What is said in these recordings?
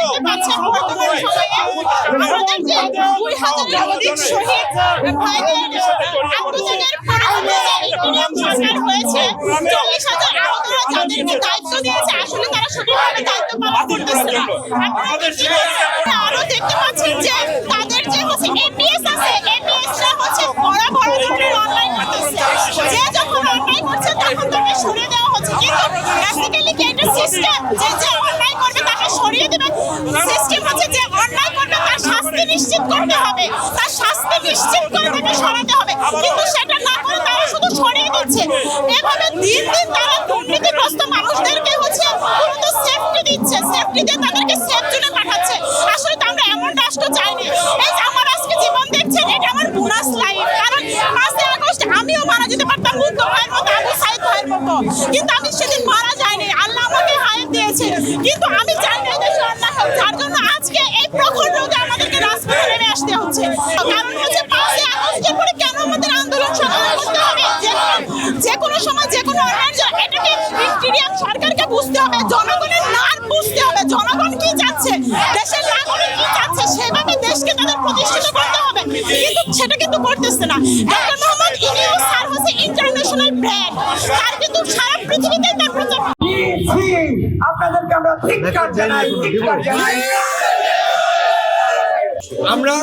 দেখতে পাচ্ছেন বর্তমান সময়ে আমাদের যে 2000-এর অধিক শহীদ ভাইদের আত্মত্যাগের পরিণামে যে ইন্ডিয়ান সরকার হয়েছে, 40,000 আহতরা যাদেরকে দায়িত্ব দিয়েছে, আসলে তারা সঠিকভাবে দায়িত্ব পালন করতেছে না। আপনারা আরো দেখতে পাচ্ছেন যে তাদের যে হচ্ছে এপিএস আছে, এপিএসরা হচ্ছে বড় বড় ধরনের অনলাইন করতেছে, যে যখন অনলাইন করছে তখন তাকে সরিয়ে দেওয়া হচ্ছে। কিন্তু বেসিক্যালি কি এটা সিস্টেম যে অনলাইন করবে তাকে সরিয়ে দেবে? সিস্টেম হচ্ছে যে অনলাইন করবে তার শাস্তি নিশ্চিত করতে হবে, তার শাস্তি নিশ্চিত করে তাকে সরাতে হবে, কিন্তু সেটা না করে তারা শুধু সরিয়ে দিচ্ছে। এভাবে দিন দিন তারা দুর্নীতিগ্রস্ত মানুষদেরকে হচ্ছে পুরো সেফটি দিচ্ছে, সেফটি দিয়ে তাদেরকে সেফ জোনে পাঠাচ্ছে। আসলে তো আমরা এমন রাষ্ট্র চাইনি। এই যে আমার আজকে জীবন দেখছেন, এটা আমার বোনাস লাইফ। কারণ 5 আগস্ট আমিও মারা যেতে পারতাম মুগ্ধ ভাইয়ের মতো, আবু সাইদ ভাইয়ের মতো, কিন্তু আমি সেদিন মারা যায়নি। আল্লাহ আমাকে হায়াত দিয়েছে, কিন্তু আমি চাই না দেশে অন্যায় হোক, যার জন্য আজকে এই প্রখর রোদে আমাদেরকে রাজপথে নেমে আসতে হচ্ছে। কারণ হচ্ছে 5 আগস্টের পরে কেন আমাদের আন্দোলন সংগ্রাম করতে হবে? যে কোনো সময় যে কোনো অন্যায়, এটাকে ইন্ডিয়ান সরকারকে বুঝতে হবে, জনগণের নাম বুঝতে হবে, জনগণ কি চাচ্ছে, দেশের নাগরিক কি চাচ্ছে, সেভাবে দেশকে তাদের প্রতিষ্ঠিত করতে হবে। কিন্তু সেটা কিন্তু করতেছে না। ডক্টর মোহাম্মদ ইউনূস স্যার হচ্ছে ইন্টারন্যাশনাল ব্র্যান্ড, তার কিন্তু সারা পৃথিবীতে তার প্রচার। আপনাদেরকে আমরা ধিক্কার জানাই, ধিক্কার জানাই। আমরা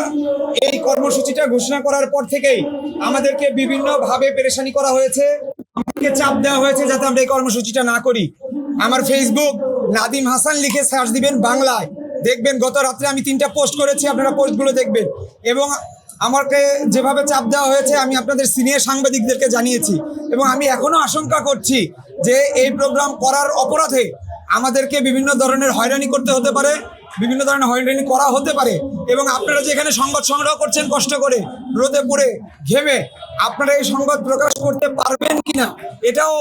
এই কর্মসূচিটা ঘোষণা করার পর থেকেই আমাদেরকে বিভিন্নভাবে পেরেশানি করা হয়েছে, আমাদেরকে চাপ দেওয়া হয়েছে যাতে আমরা এই কর্মসূচিটা না করি। আমার ফেসবুক নাদিম হাসান লিখে সার্চ দিবেন বাংলায়, দেখবেন গত রাত্রে আমি 3টা পোস্ট করেছি, আপনারা পোস্টগুলো দেখবেন। এবং আমাকে যেভাবে চাপ দেওয়া হয়েছে আমি আপনাদের সিনিয়র সাংবাদিকদেরকে জানিয়েছি, এবং আমি এখনো আশঙ্কা করছি যে এই প্রোগ্রাম করার অপরাধে আমাদেরকে বিভিন্ন ধরনের হয়রানি করতে হতে পারে, বিভিন্ন ধরনের হয়রানি করা হতে পারে। এবং আপনারা যে এখানে সংবাদ সংগ্রহ করছেন কষ্ট করে রোদে পড়ে ঘেমে, আপনারা এই সংবাদ প্রকাশ করতে পারবেন কিনা, এটাও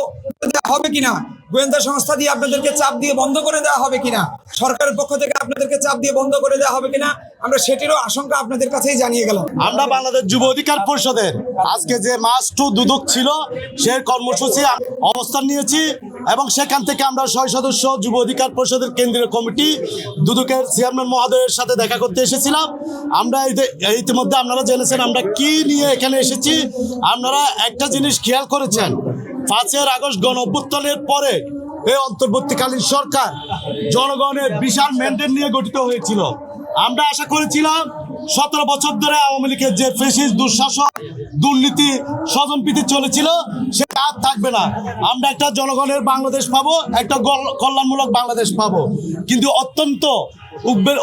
হবে কিনা, গোয়েন্দা সংস্থা দিয়ে আপনাদেরকে চাপ দিয়ে বন্ধ করে দেওয়া হবে কিনা, সরকারের পক্ষ থেকে আপনাদেরকে চাপ দিয়ে বন্ধ করে দেওয়া হবে কিনা, আমরা সেটিরও আশঙ্কা আপনাদের কাছেই জানিয়ে গেলাম। আমরা বাংলাদেশ যুব অধিকার পরিষদের আজকে যে মার্চ টু দুদক ছিল সেই কর্মসূচি অবস্থান নিয়েছি, এবং সেখান থেকে আমরা 6 সদস্য যুব অধিকার পরিষদের কেন্দ্রীয় কমিটি দুদকের চেয়ারম্যান মহোদয়ের সাথে দেখা করতে এসেছিলাম। আমরা ইতিমধ্যে আপনারা জেনেছেন আমরা কি নিয়ে এখানে এসেছি। আপনারা একটা জিনিস খেয়াল করেছেন, 5 আগস্ট গণ অভ্যুত্থানের পরে এই অন্তর্বর্তীকালীন সরকার জনগণের বিশাল ম্যান্ডেট নিয়ে গঠিত হয়েছিল। আমরা আশা করেছিলাম 17 বছর ধরে আওয়ামী লীগের যে ফ্যাসিস্ট দুঃশাসন, দুর্নীতি, স্বজনপ্রীতি চলেছিল সেটা আর থাকবে না। আমরা একটা জনগণের বাংলাদেশ পাবো, একটা কল্যাণমূলক বাংলাদেশ পাবো। কিন্তু অত্যন্ত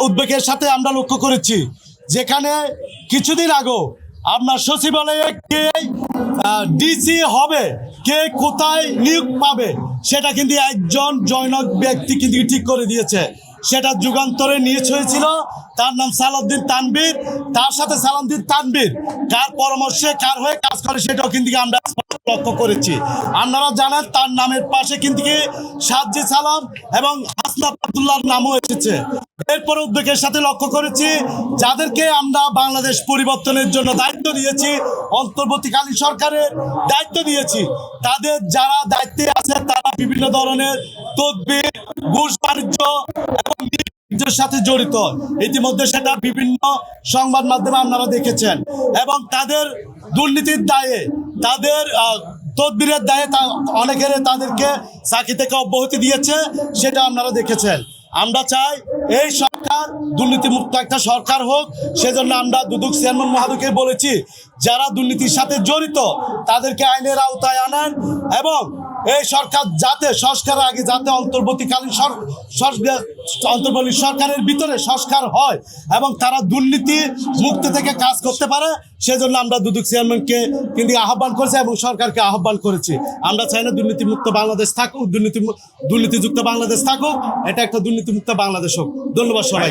উদ্বেগের সাথে আমরা লক্ষ্য করেছি, যেখানে কিছুদিন আগেও আপনার সচিবালয়ে কে ডিসি হবে, কে কোথায় নিয়োগ পাবে, সেটা কিন্তু একজন জনৈক ব্যক্তি কিন্তু ঠিক করে দিয়েছে। সেটা যুগান্তরে নিয়োগ হয়েছিল, তার নাম সালাউদ্দিন তানভীর। তার সাথে সালাউদ্দিন তানভীর কার পরামর্শে কার হয়ে কাজ করে সেটাও কিন্তু আমরা লক্ষ্য করেছি। আপনারা জানেন তার নামের পাশে কিন্তু সাজ্জি সালাম এবং হাসনাত আব্দুল্লাহর নামও এসেছে। এরপর উদ্বেগের সাথে লক্ষ্য করেছি যাদেরকে আমরা বাংলাদেশ পরিবর্তনের জন্য দায়িত্ব দিয়েছি, অন্তর্বর্তীকালীন সরকারের দায়িত্ব দিয়েছি, তাদের যারা দায়িত্বে আছে তারা বিভিন্ন ধরনের তদবির, ঘুষ বাণিজ্য এবং সাথে জড়িত। ইতিমধ্যে সেটা বিভিন্ন সংবাদ মাধ্যমে আপনারা দেখেছেন, এবং তাদের দুর্নীতির দায়ে, তাদের তদবিরের দায়ে অনেকের তাদেরকে চাকরি থেকে অব্যাহতি দিয়েছে, সেটা আপনারা দেখেছেন। আমরা চাই এই সরকার দুর্নীতিমুক্ত একটা সরকার হোক। সেজন্য আমরা দুদক চেয়ারম্যান মহোদয়কে বলেছি যারা দুর্নীতির সাথে জড়িত তাদেরকে আইনের আওতায় আনেন, এবং এই সরকার যাতে সংস্কারের আগে যাতে অন্তর্বর্তীকালীন সরকারের ভিতরে সংস্কার হয় এবং তারা দুর্নীতি মুক্ত থেকে কাজ করতে পারে, সেজন্য আমরা দুদক চেয়ারম্যানকে কিন্তু আহ্বান করেছি এবং সরকারকে আহ্বান করেছি। আমরা চাই না দুর্নীতিমুক্ত বাংলাদেশ থাকুক, দুর্নীতিযুক্ত বাংলাদেশ থাকুক, এটা একটা দুর্নীতিমুক্ত বাংলাদেশ হোক। ধন্যবাদ সবাই।